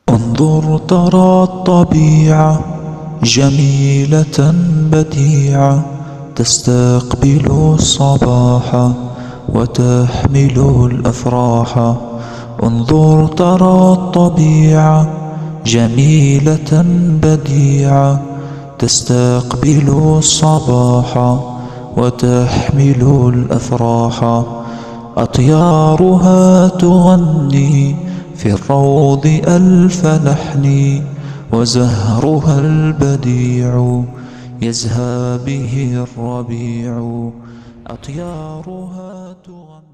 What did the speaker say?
انظر ترى الطبيعة جميلة بديعة، تستقبل الصباح وتحمل الأفراح. انظر ترى الطبيعة جميلة بديعة، تستقبل الصباح وتحمل الأفراح. أطيارها تغني في الروض ألف لحن، وزهرها البديع يزهى به الربيع. أطيارها تغني